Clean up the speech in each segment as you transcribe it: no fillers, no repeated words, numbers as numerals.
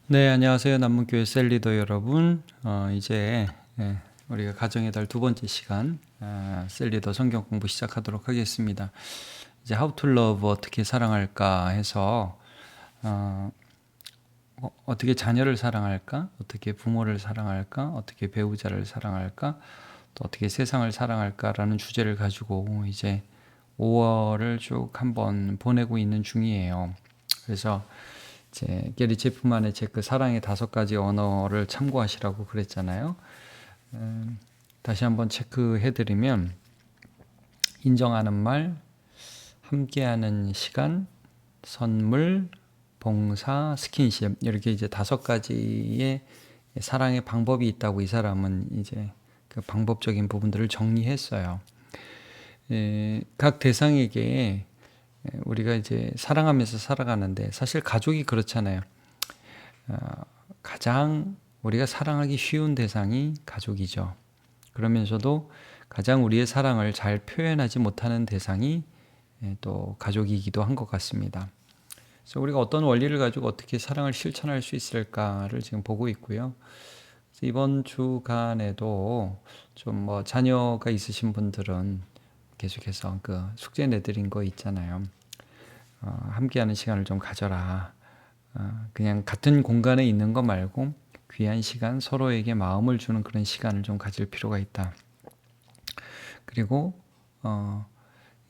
네, 안녕하세요. 남문교회 셀리더 여러분. 이제 우리가 가정의 달 두 번째 시간 셀리더 성경 공부 시작하도록 하겠습니다. 이제 How to Love 어떻게 사랑할까 해서 어떻게 자녀를 사랑할까, 어떻게 부모를 사랑할까, 어떻게 배우자를 사랑할까, 또 어떻게 세상을 사랑할까라는 주제를 가지고 이제 5월을 쭉 한번 보내고 있는 중이에요. 그래서 제 게리 제프만의 책 그 사랑의 5가지 언어를 참고하시라고 그랬잖아요. 다시 한번 체크해드리면 인정하는 말, 함께하는 시간, 선물, 봉사, 스킨십 이렇게 이제 5가지의 사랑의 방법이 있다고 이 사람은 이제 그 방법적인 부분들을 정리했어요. 각 대상에게 우리가 이제 사랑하면서 살아가는데 사실 가족이 그렇잖아요. 가장 우리가 사랑하기 쉬운 대상이 가족이죠. 그러면서도 가장 우리의 사랑을 잘 표현하지 못하는 대상이 또 가족이기도 한 것 같습니다. 그래서 우리가 어떤 원리를 가지고 어떻게 사랑을 실천할 수 있을까를 지금 보고 있고요. 이번 주간에도 좀 뭐 자녀가 있으신 분들은 계속해서 그 숙제 내드린 거 있잖아요. 함께하는 시간을 좀 가져라. 그냥 같은 공간에 있는 거 말고 귀한 시간, 서로에게 마음을 주는 그런 시간을 좀 가질 필요가 있다. 그리고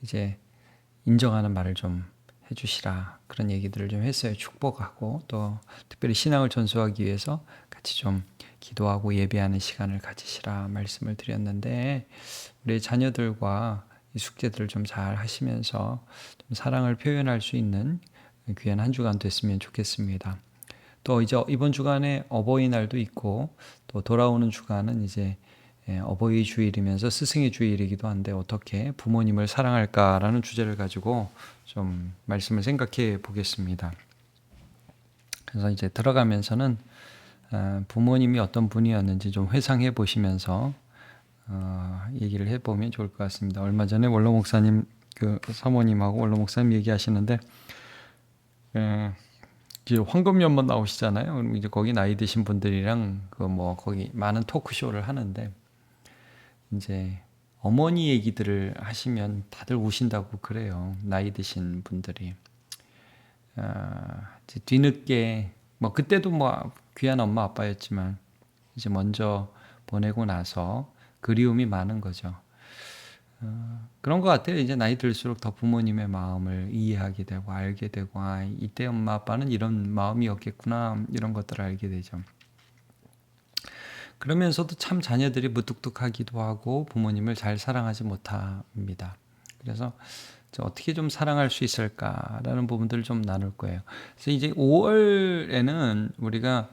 이제 인정하는 말을 좀 해주시라. 그런 얘기들을 좀 했어요. 축복하고 또 특별히 신앙을 전수하기 위해서 같이 좀 기도하고 예배하는 시간을 가지시라 말씀을 드렸는데 우리 자녀들과 이 숙제들을 좀 잘 하시면서 좀 사랑을 표현할 수 있는 귀한 한 주간 됐으면 좋겠습니다. 또 이제 이번 주간에 어버이날도 있고 또 돌아오는 주간은 이제 어버이 주일이면서 스승의 주일이기도 한데 어떻게 부모님을 사랑할까라는 주제를 가지고 좀 말씀을 생각해 보겠습니다. 그래서 이제 들어가면서는 부모님이 어떤 분이었는지 좀 회상해 보시면서 얘기를 해보면 좋을 것 같습니다. 얼마 전에 원로 목사님 그 사모님하고 원로 목사님 얘기하시는데 이제 황금연못 나오시잖아요. 그럼 이제 거기 나이 드신 분들이랑 그 뭐 거기 많은 토크쇼를 하는데 이제 어머니 얘기들을 하시면 다들 우신다고 그래요. 나이 드신 분들이. 이제 뒤늦게 뭐 그때도 뭐 귀한 엄마 아빠였지만 이제 먼저 보내고 나서 그리움이 많은 거죠. 그런 것 같아요. 이제 나이 들수록 더 부모님의 마음을 이해하게 되고 알게 되고 이때 엄마 아빠는 이런 마음이었겠구나 이런 것들을 알게 되죠. 그러면서도 참 자녀들이 무뚝뚝하기도 하고 부모님을 잘 사랑하지 못합니다. 그래서 어떻게 좀 사랑할 수 있을까라는 부분들을 좀 나눌 거예요. 그래서 이제 5월에는 우리가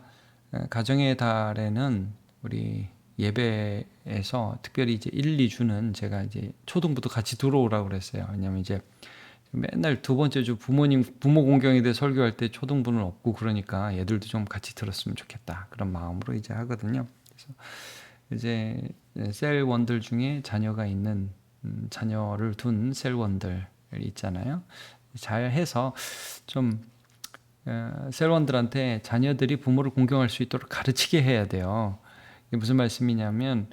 가정의 달에는 우리 예배에서 특별히 이제 1, 2주는 제가 이제 초등부도 같이 들어오라고 그랬어요. 왜냐면 이제 맨날 두 번째 주 부모 공경에 대해 설교할 때 초등부는 없고 그러니까 얘들도 좀 같이 들었으면 좋겠다. 그런 마음으로 이제 하거든요. 그래서 이제 셀원들 중에 자녀가 있는 자녀를 둔 셀원들 있잖아요. 잘 해서 좀 셀원들한테 자녀들이 부모를 공경할 수 있도록 가르치게 해야 돼요. 이게 무슨 말씀이냐면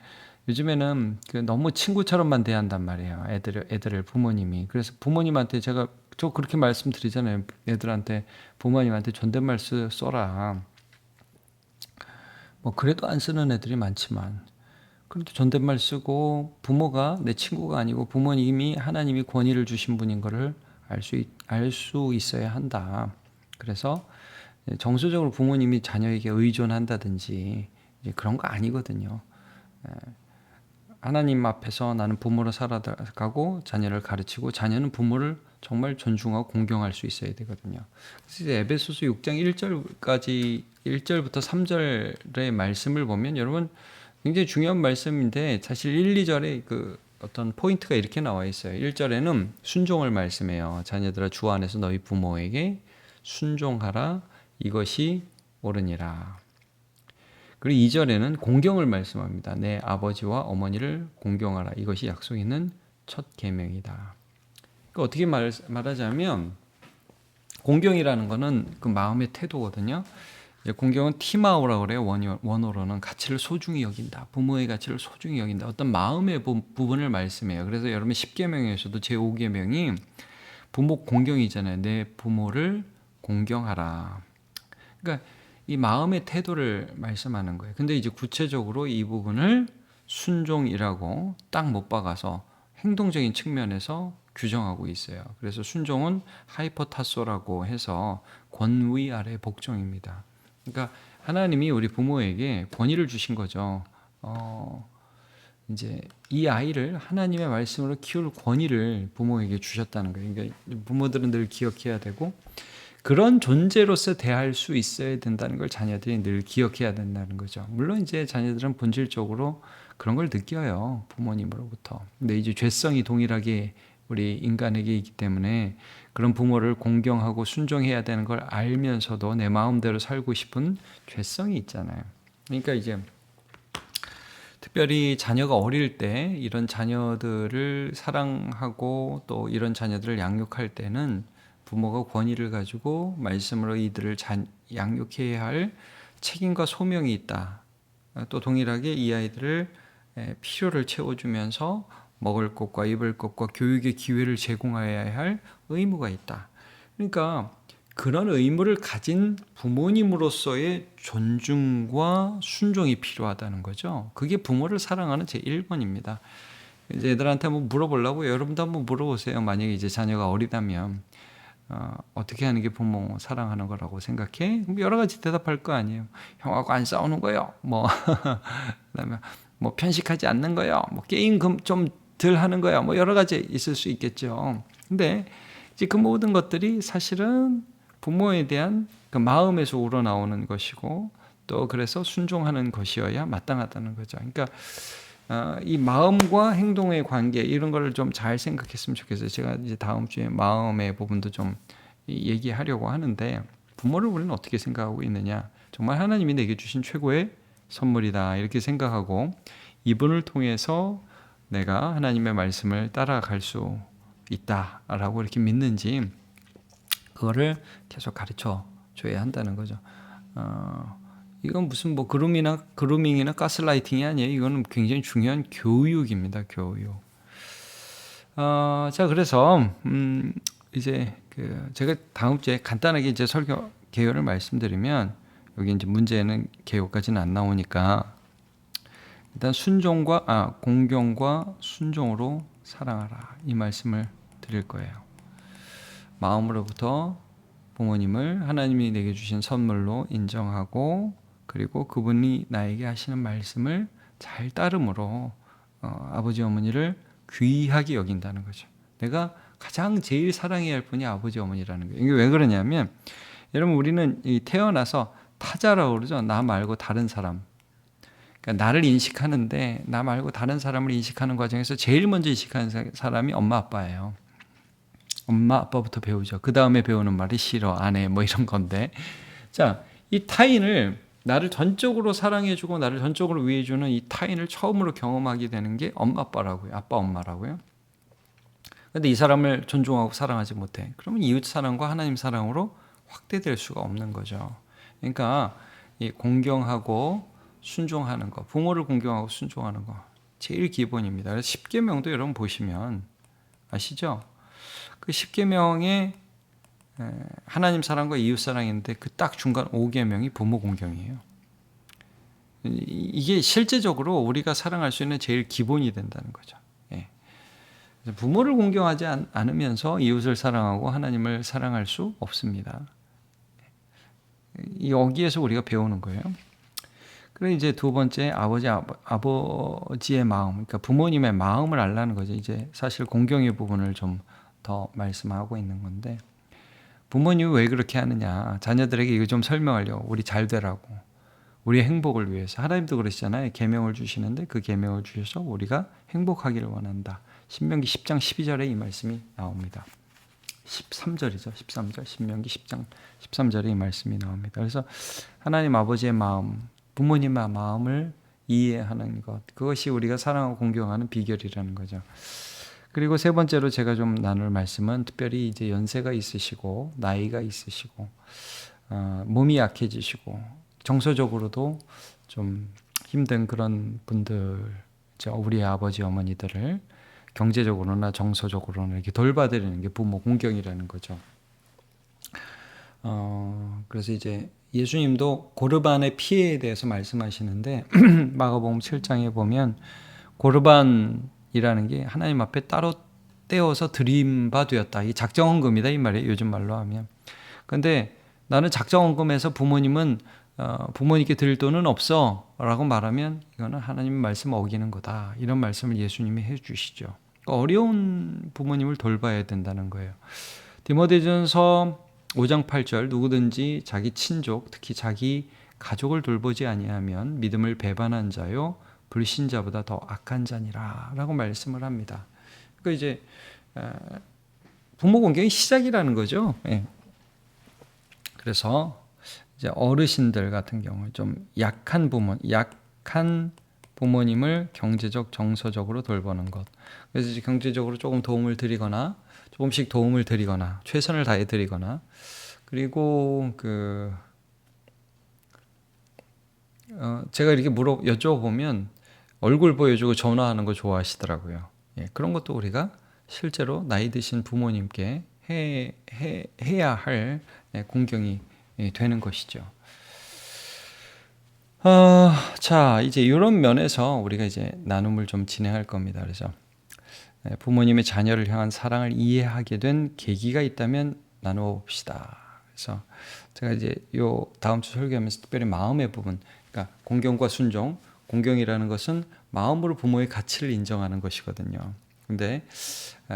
요즘에는 너무 친구처럼만 대한단 말이에요. 애들을 부모님이. 그래서 부모님한테 저 그렇게 말씀드리잖아요. 애들한테 부모님한테 존댓말 써라. 뭐 그래도 안 쓰는 애들이 많지만 그래도 존댓말 쓰고 부모가 내 친구가 아니고 부모님이 하나님이 권위를 주신 분인 것을 알 수 있어야 한다. 그래서 정서적으로 부모님이 자녀에게 의존한다든지 그런 거 아니거든요. 하나님 앞에서 나는 부모로 살아가고 자녀를 가르치고 자녀는 부모를 정말 존중하고 공경할 수 있어야 되거든요. 그래서 이제 에베소서 6장 1절까지 1절부터 3절의 말씀을 보면 여러분 굉장히 중요한 말씀인데 사실 1, 2절에 그 어떤 포인트가 이렇게 나와 있어요. 1절에는 순종을 말씀해요. 자녀들아 주 안에서 너희 부모에게 순종하라 이것이 옳으니라. 그리고 2절에는 공경을 말씀합니다. 내 아버지와 어머니를 공경하라. 이것이 약속 있는 첫 계명이다. 그러니까 어떻게 말하자면 공경이라는 거는 그 마음의 태도거든요. 이제 공경은 티마오라고 그래요. 원어로는 가치를 소중히 여긴다. 부모의 가치를 소중히 여긴다. 어떤 마음의 부분을 말씀해요. 그래서 여러분 10계명에서도 제5계명이 부모 공경이잖아요. 내 부모를 공경하라. 그러니까 이 마음의 태도를 말씀하는 거예요. 근데 이제 구체적으로 이 부분을 순종이라고 딱 못 박아서 행동적인 측면에서 규정하고 있어요. 그래서 순종은 하이퍼타소라고 해서 권위 아래 복종입니다. 그러니까 하나님이 우리 부모에게 권위를 주신 거죠. 이제 이 아이를 하나님의 말씀으로 키울 권위를 부모에게 주셨다는 거예요. 그러니까 부모들은 늘 기억해야 되고 그런 존재로서 대할 수 있어야 된다는 걸 자녀들이 늘 기억해야 된다는 거죠. 물론 이제 자녀들은 본질적으로 그런 걸 느껴요. 부모님으로부터. 근데 이제 죄성이 동일하게 우리 인간에게 있기 때문에 그런 부모를 공경하고 순종해야 되는 걸 알면서도 내 마음대로 살고 싶은 죄성이 있잖아요. 그러니까 이제 특별히 자녀가 어릴 때 이런 자녀들을 사랑하고 또 이런 자녀들을 양육할 때는 부모가 권위를 가지고 말씀으로 이들을 양육해야 할 책임과 소명이 있다. 또 동일하게 이 아이들을 필요를 채워주면서 먹을 것과 입을 것과 교육의 기회를 제공해야 할 의무가 있다. 그러니까 그런 의무를 가진 부모님으로서의 존중과 순종이 필요하다는 거죠. 그게 부모를 사랑하는 제1번입니다. 이제 애들한테 한번 물어보려고 여러분도 한번 물어보세요. 만약에 이제 자녀가 어리다면 어떻게 하는 게 부모 사랑하는 거라고 생각해? 여러 가지 대답할 거 아니에요. 형하고 안 싸우는 거요. 뭐 그다음에 뭐 편식하지 않는 거요. 뭐 게임 좀 덜 하는 거요. 뭐 여러 가지 있을 수 있겠죠. 근데 이제 그 모든 것들이 사실은 부모에 대한 그 마음에서 우러나오는 것이고 또 그래서 순종하는 것이어야 마땅하다는 거죠. 그러니까 이 마음과 행동의 관계 이런 거를 좀 잘 생각했으면 좋겠어요. 제가 이제 다음 주에 마음의 부분도 좀 얘기하려고 하는데 부모를 우리는 어떻게 생각하고 있느냐? 정말 하나님이 내게 주신 최고의 선물이다 이렇게 생각하고 이분을 통해서 내가 하나님의 말씀을 따라갈 수 있다라고 이렇게 믿는지 그거를 계속 가르쳐 줘야 한다는 거죠. 이건 무슨 뭐 그루밍이나 가스라이팅이 아니에요. 이거는 굉장히 중요한 교육입니다. 교육. 자 그래서 이제 제가 다음 주에 간단하게 이제 설교 개요를 말씀드리면 여기 이제 문제는 개요까지는 안 나오니까 일단 공경과 순종으로 사랑하라 이 말씀을 드릴 거예요. 마음으로부터 부모님을 하나님이 내게 주신 선물로 인정하고 그리고 그분이 나에게 하시는 말씀을 잘 따름으로 아버지 어머니를 귀하게 여긴다는 거죠. 내가 가장 제일 사랑해야 할 분이 아버지 어머니라는 거예요. 이게 왜 그러냐면 여러분 우리는 태어나서 타자라고 그러죠. 나 말고 다른 사람. 그러니까 나를 인식하는데 나 말고 다른 사람을 인식하는 과정에서 제일 먼저 인식하는 사람이 엄마 아빠예요. 엄마 아빠부터 배우죠. 그 다음에 배우는 말이 싫어, 아내 뭐 이런 건데 자, 이 타인을 나를 전적으로 사랑해주고 나를 전적으로 위해주는 이 타인을 처음으로 경험하게 되는 게 엄마 아빠라고요. 아빠 엄마라고요. 근데 이 사람을 존중하고 사랑하지 못해. 그러면 이웃 사랑과 하나님 사랑으로 확대될 수가 없는 거죠. 그러니까 이 공경하고 순종하는 거, 부모를 공경하고 순종하는 거 제일 기본입니다. 그래서 10계명도 여러분 보시면 아시죠? 그 10계명에 하나님 사랑과 이웃 사랑인데 그 딱 중간 5계명이 부모 공경이에요. 이게 실제적으로 우리가 사랑할 수 있는 제일 기본이 된다는 거죠. 부모를 공경하지 않으면서 이웃을 사랑하고 하나님을 사랑할 수 없습니다. 여기에서 우리가 배우는 거예요. 그리고 이제 두 번째 아버지의 마음, 그러니까 부모님의 마음을 알라는 거죠. 이제 사실 공경의 부분을 좀 더 말씀하고 있는 건데 부모님이 왜 그렇게 하느냐 자녀들에게 이거 좀 설명하려고 우리 잘 되라고 우리의 행복을 위해서 하나님도 그러시잖아요. 계명을 주시는데 그 계명을 주셔서 우리가 행복하기를 원한다. 신명기 10장 12절에 이 말씀이 나옵니다. 13절이죠. 13절 신명기 10장 13절에 이 말씀이 나옵니다. 그래서 하나님 아버지의 마음 부모님의 마음을 이해하는 것 그것이 우리가 사랑하고 공경하는 비결이라는 거죠. 그리고 세 번째로 제가 좀 나눌 말씀은 특별히 이제 연세가 있으시고 나이가 있으시고 몸이 약해지시고 정서적으로도 좀 힘든 그런 분들, 우리 아버지 어머니들을 경제적으로나 정서적으로나 이렇게 돌봐드리는 게 부모 공경이라는 거죠. 그래서 이제 예수님도 고르반의 피해에 대해서 말씀하시는데 마가복음 7장에 보면 고르반이라는 게 하나님 앞에 따로 떼어서 드린 바 되었다. 이 작정헌금이다 이 말이에요. 요즘 말로 하면. 근데 나는 작정헌금에서 부모님께 드릴 돈은 없어 라고 말하면 이거는 하나님 말씀 어기는 거다. 이런 말씀을 예수님이 해주시죠. 그러니까 어려운 부모님을 돌봐야 된다는 거예요. 디모데전서 5장 8절 누구든지 자기 친족 특히 자기 가족을 돌보지 아니하면 믿음을 배반한 자요 불신자보다 더 악한 자니라 라고 말씀을 합니다. 그러니까 이제 부모 공경이 시작이라는 거죠. 예. 그래서 이제 어르신들 같은 경우 좀 약한 부모님을 경제적 정서적으로 돌보는 것. 그래서 이제 경제적으로 조금 도움을 드리거나 조금씩 도움을 드리거나 최선을 다해 드리거나 그리고 제가 이렇게 여쭤보면 얼굴 보여주고 전화하는 거 좋아하시더라고요. 예, 그런 것도 우리가 실제로 나이 드신 부모님께 해야 할 공경이 되는 것이죠. 자, 이제 이런 면에서 우리가 이제 나눔을 좀 진행할 겁니다. 그래서 부모님의 자녀를 향한 사랑을 이해하게 된 계기가 있다면 나누어 봅시다. 그래서 제가 이제 요 다음 주 설교하면서 특별히 마음의 부분, 그러니까 공경과 순종, 공경이라는 것은 마음으로 부모의 가치를 인정하는 것이거든요. 근데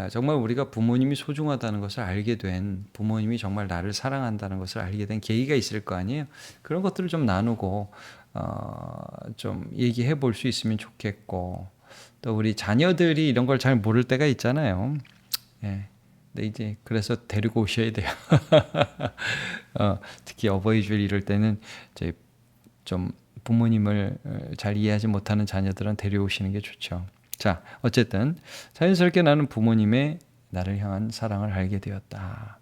정말 우리가 부모님이 소중하다는 것을 알게 된, 부모님이 정말 나를 사랑한다는 것을 알게 된 계기가 있을 거 아니에요. 그런 것들을 좀 나누고 좀 얘기해 볼 수 있으면 좋겠고, 또 우리 자녀들이 이런 걸 잘 모를 때가 있잖아요. 예. 근데 이제 그래서 데리고 오셔야 돼요. 특히 어버이주일 이럴 때는 이제 좀 부모님을 잘 이해하지 못하는 자녀들은 데려오시는 게 좋죠. 자, 어쨌든 자연스럽게 나는 부모님의 나를 향한 사랑을 알게 되었다.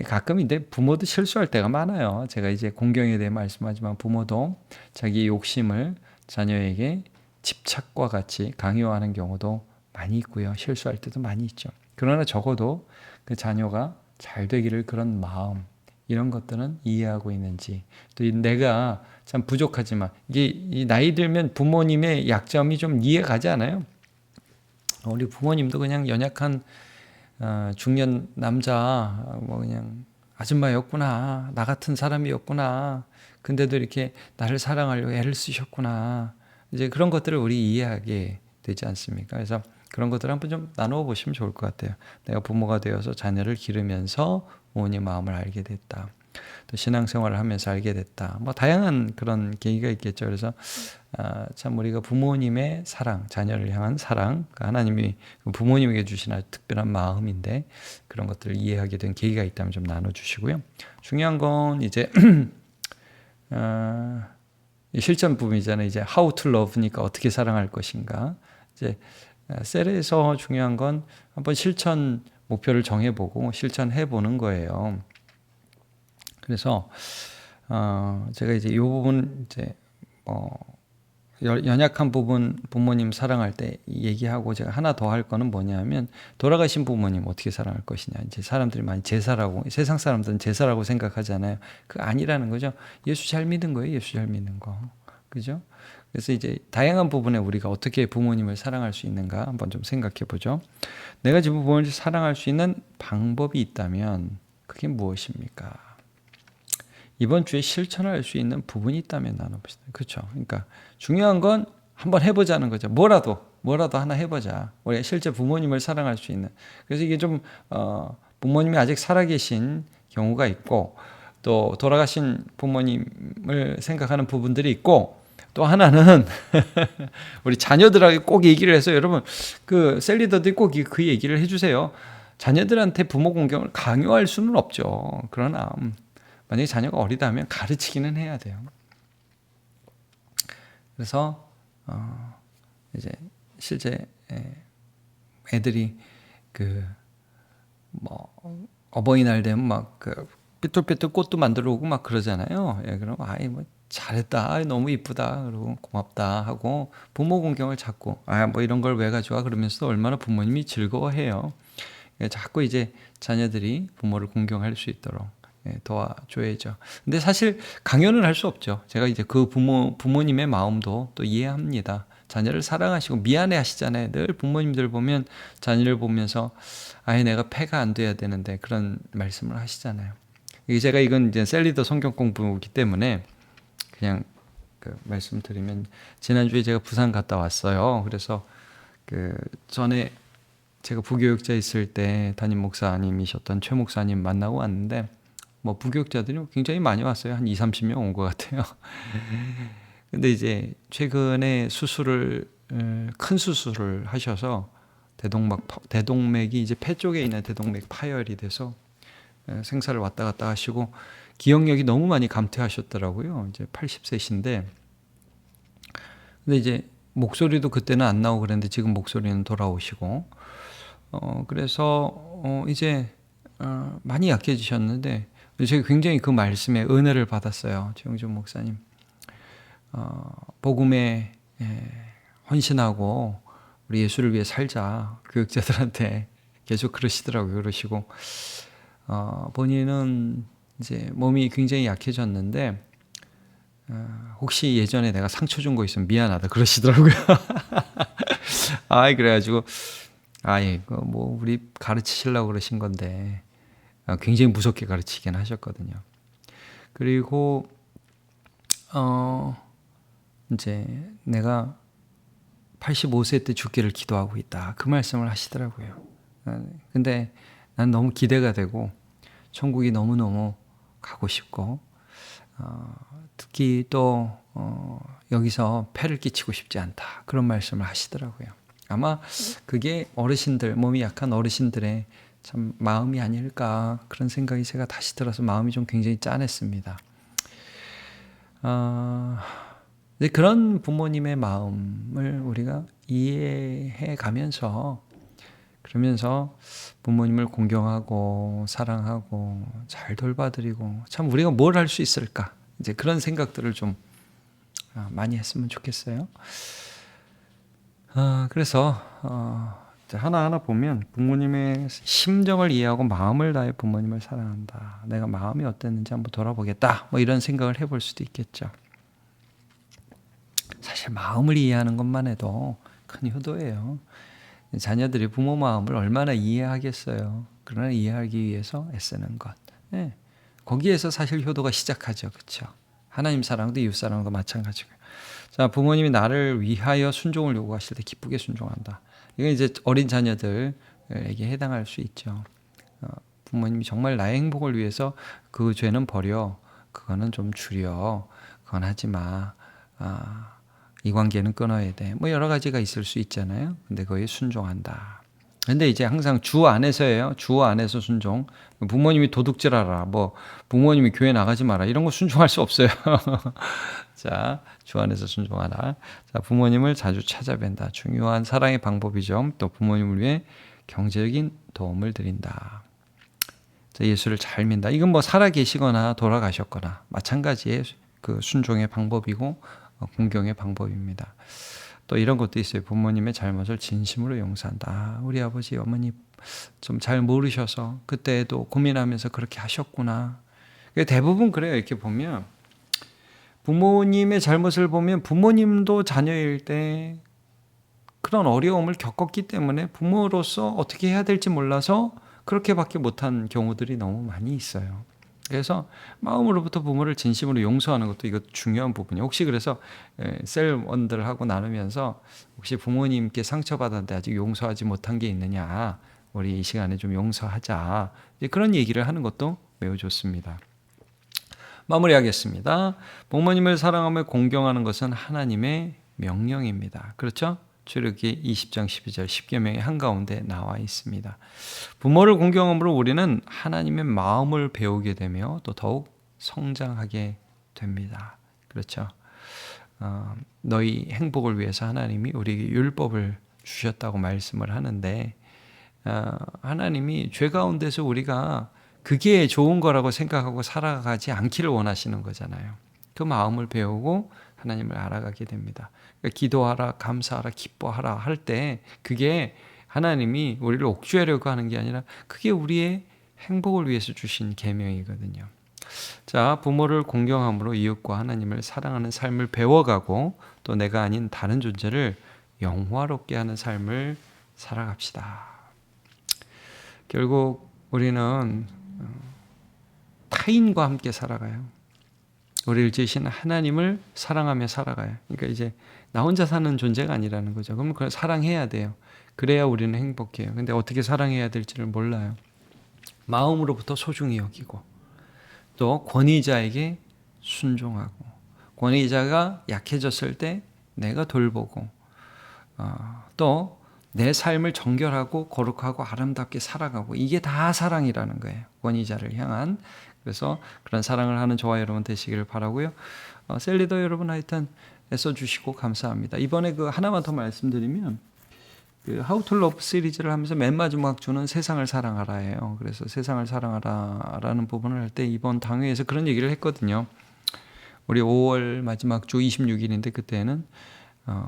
가끔 이제 부모도 실수할 때가 많아요. 제가 이제 공경에 대해 말씀하지만 부모도 자기 욕심을 자녀에게 집착과 같이 강요하는 경우도 많이 있고요. 실수할 때도 많이 있죠. 그러나 적어도 그 자녀가 잘 되기를 그런 마음, 이런 것들은 이해하고 있는지, 또 내가 참 부족하지만 이게 이 나이 들면 부모님의 약점이 좀 이해가지 않아요? 우리 부모님도 그냥 연약한 중년 남자 뭐 그냥 아줌마였구나, 나 같은 사람이었구나. 근데도 이렇게 나를 사랑하려고 애를 쓰셨구나. 이제 그런 것들을 우리 이해하게 되지 않습니까? 그래서 그런 것들을 한번 좀 나누어 보시면 좋을 것 같아요. 내가 부모가 되어서 자녀를 기르면서 부모님 마음을 알게 됐다. 또 신앙생활을 하면서 알게 됐다. 뭐 다양한 그런 계기가 있겠죠. 그래서 참 우리가 부모님의 사랑, 자녀를 향한 사랑, 하나님이 부모님에게 주신 아주 특별한 마음인데 그런 것들을 이해하게 된 계기가 있다면 좀 나눠주시고요. 중요한 건 이제 실천 부분이잖아요. 이제 how to love니까 어떻게 사랑할 것인가. 이제 셀에서 중요한 건 한번 실천 목표를 정해보고 실천해 보는 거예요. 그래서 제가 이제 이 부분 이제 연약한 부분 부모님 사랑할 때 얘기하고 제가 하나 더 할 거는 뭐냐면 돌아가신 부모님 어떻게 사랑할 것이냐. 이제 사람들이 많이 제사라고 세상 사람들은 제사라고 생각하잖아요. 그 아니라는 거죠. 예수 잘 믿는 거예요. 예수 잘 믿는 거. 그죠? 그래서 이제 다양한 부분에 우리가 어떻게 부모님을 사랑할 수 있는가 한번 좀 생각해 보죠. 내가 지금 부모님을 사랑할 수 있는 방법이 있다면 그게 무엇입니까? 이번 주에 실천할 수 있는 부분이 있다면 나눠봅시다. 그렇죠? 그러니까 중요한 건 한번 해보자는 거죠. 뭐라도 하나 해보자. 우리가 실제 부모님을 사랑할 수 있는. 그래서 이게 좀 부모님이 아직 살아계신 경우가 있고 또 돌아가신 부모님을 생각하는 부분들이 있고 또 하나는 우리 자녀들에게 꼭 얘기를 해서 여러분 그 셀리더들이 꼭 그 얘기를 해주세요. 자녀들한테 부모 공경을 강요할 수는 없죠. 그러나 만약에 자녀가 어리다면 가르치기는 해야 돼요. 그래서 이제 실제 애들이 그 뭐 어버이날 되면 막 그 삐뚤빼뚤 꽃도 만들어 오고 막 그러잖아요. 예, 그럼 아이 뭐 잘했다, 아이, 너무 이쁘다, 그리고 고맙다 하고 부모 공경을 자꾸 뭐 이런 걸 왜 가져와 그러면서 얼마나 부모님이 즐거워해요. 예, 자꾸 이제 자녀들이 부모를 공경할 수 있도록 도와줘야죠. 근데 사실 강요는 할 수 없죠. 제가 이제 그 부모님의 마음도 또 이해합니다. 자녀를 사랑하시고 미안해 하시잖아요. 늘 부모님들 보면 자녀를 보면서 아예 내가 패가 안 돼야 되는데 그런 말씀을 하시잖아요. 제가 이건 이제 셀리더 성경 공부이기 때문에 그냥 그 말씀드리면, 지난주에 제가 부산 갔다 왔어요. 그래서 그 전에 제가 부교육자 있을 때 담임 목사님이셨던 최 목사님 만나고 왔는데 뭐 부교육자들이 굉장히 많이 왔어요. 한 20-30명 온 것 같아요. 근데 이제 최근에 큰 수술을 하셔서 대동맥이 이제 폐 쪽에 있는 대동맥 파열이 돼서 생사를 왔다 갔다 하시고 기억력이 너무 많이 감퇴하셨더라고요. 이제 80세신데. 근데 이제 목소리도 그때는 안 나오고 그랬는데 지금 목소리는 돌아오시고, 그래서 이제 많이 약해지셨는데 제가 굉장히 그 말씀에 은혜를 받았어요. 최영준 목사님. 복음에 헌신하고 우리 예수를 위해 살자, 교육자들한테 계속 그러시더라고요. 그러시고 본인은 이제 몸이 굉장히 약해졌는데 혹시 예전에 내가 상처 준 거 있으면 미안하다 그러시더라고요. 그래가지고 이거 뭐 우리 가르치시려고 그러신 건데 굉장히 무섭게 가르치긴 하셨거든요. 그리고 이제 내가 85세 때 죽기를 기도하고 있다, 그 말씀을 하시더라고요. 근데 난 너무 기대가 되고 천국이 너무너무 가고 싶고 특히 또 여기서 폐를 끼치고 싶지 않다, 그런 말씀을 하시더라고요. 아마 그게 어르신들, 몸이 약한 어르신들의 참 마음이 아닐까, 그런 생각이 제가 다시 들어서 마음이 좀 굉장히 짠했습니다. 그런 부모님의 마음을 우리가 이해해 가면서, 그러면서 부모님을 공경하고 사랑하고 잘 돌봐드리고, 참 우리가 뭘 할 수 있을까, 이제 그런 생각들을 좀 많이 했으면 좋겠어요. 그래서 하나하나 보면 부모님의 심정을 이해하고 마음을 다해 부모님을 사랑한다, 내가 마음이 어땠는지 한번 돌아보겠다, 뭐 이런 생각을 해볼 수도 있겠죠. 사실 마음을 이해하는 것만 해도 큰 효도예요. 자녀들이 부모 마음을 얼마나 이해하겠어요. 그러나 이해하기 위해서 애쓰는 것. 거기에서 사실 효도가 시작하죠. 그렇죠? 하나님 사랑도 이웃 사랑도 마찬가지고요. 자, 부모님이 나를 위하여 순종을 요구하실 때 기쁘게 순종한다. 이건 이제 어린 자녀들에게 해당할 수 있죠. 부모님이 정말 나의 행복을 위해서 그 죄는 버려, 그거는 좀 줄여, 그건 하지 마, 이 관계는 끊어야 돼, 뭐 여러 가지가 있을 수 있잖아요. 근데 거기에 순종한다. 근데 이제 항상 주 안에서예요. 주 안에서 순종. 부모님이 도둑질하라, 뭐 부모님이 교회 나가지 마라, 이런 거 순종할 수 없어요. 자, 주 안에서 순종하라. 자, 부모님을 자주 찾아뵌다. 중요한 사랑의 방법이죠. 또 부모님을 위해 경제적인 도움을 드린다. 자, 예수를 잘 믿는다. 이건 뭐 살아 계시거나 돌아가셨거나 마찬가지의 그 순종의 방법이고 공경의 방법입니다. 또 이런 것도 있어요. 부모님의 잘못을 진심으로 용서한다. 우리 아버지 어머니 좀 잘 모르셔서 그때도 고민하면서 그렇게 하셨구나. 대부분 그래요. 이렇게 보면 부모님의 잘못을 보면 부모님도 자녀일 때 그런 어려움을 겪었기 때문에 부모로서 어떻게 해야 될지 몰라서 그렇게밖에 못한 경우들이 너무 많이 있어요. 그래서 마음으로부터 부모를 진심으로 용서하는 것도 이거 중요한 부분이에요. 혹시 그래서 셀원들하고 나누면서 혹시 부모님께 상처받았는데 아직 용서하지 못한 게 있느냐, 우리 이 시간에 좀 용서하자, 그런 얘기를 하는 것도 매우 좋습니다. 마무리하겠습니다. 부모님을 사랑하며 공경하는 것은 하나님의 명령입니다. 그렇죠? 출애굽기 20장 12절 10계명의 한가운데 나와 있습니다. 부모를 공경함으로 우리는 하나님의 마음을 배우게 되며 또 더욱 성장하게 됩니다. 그렇죠? 너희 행복을 위해서 하나님이 우리에게 율법을 주셨다고 말씀을 하는데 하나님이 죄 가운데서 우리가 그게 좋은 거라고 생각하고 살아가지 않기를 원하시는 거잖아요. 그 마음을 배우고 하나님을 알아가게 됩니다. 그러니까 기도하라, 감사하라, 기뻐하라 할 때 그게 하나님이 우리를 옥죄하려고 하는 게 아니라 그게 우리의 행복을 위해서 주신 계명이거든요. 자, 부모를 공경함으로 이웃과 하나님을 사랑하는 삶을 배워가고 또 내가 아닌 다른 존재를 영화롭게 하는 삶을 살아갑시다. 결국 우리는 타인과 함께 살아가요. 우리를 지으신 하나님을 사랑하며 살아가요. 그러니까 이제 나 혼자 사는 존재가 아니라는 거죠. 그러면 그걸 사랑해야 돼요. 그래야 우리는 행복해요. 근데 어떻게 사랑해야 될지를 몰라요. 마음으로부터 소중히 여기고 또 권위자에게 순종하고 권위자가 약해졌을 때 내가 돌보고 또 내 삶을 정결하고 거룩하고 아름답게 살아가고 이게 다 사랑이라는 거예요. 권위자를 향한. 그래서 그런 사랑을 하는 저와 여러분 되시기를 바라고요. 셀리더 여러분 하여튼 애써주시고 감사합니다. 이번에 그 하나만 더 말씀드리면 그 How to Love 시리즈를 하면서 맨 마지막 주는 세상을 사랑하라예요. 그래서 세상을 사랑하라라는 부분을 할 때 이번 당회에서 그런 얘기를 했거든요. 우리 5월 마지막 주 26일인데 그때는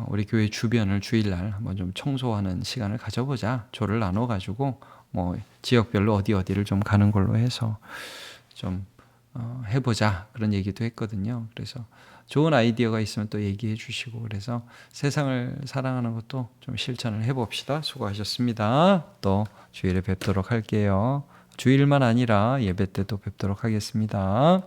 우리 교회 주변을 주일날 한번 좀 청소하는 시간을 가져보자. 조를 나눠가지고 뭐 지역별로 어디를 좀 가는 걸로 해서 좀 해보자 그런 얘기도 했거든요. 그래서 좋은 아이디어가 있으면 또 얘기해 주시고 그래서 세상을 사랑하는 것도 좀 실천을 해봅시다. 수고하셨습니다. 또 주일에 뵙도록 할게요. 주일만 아니라 예배 때도 뵙도록 하겠습니다.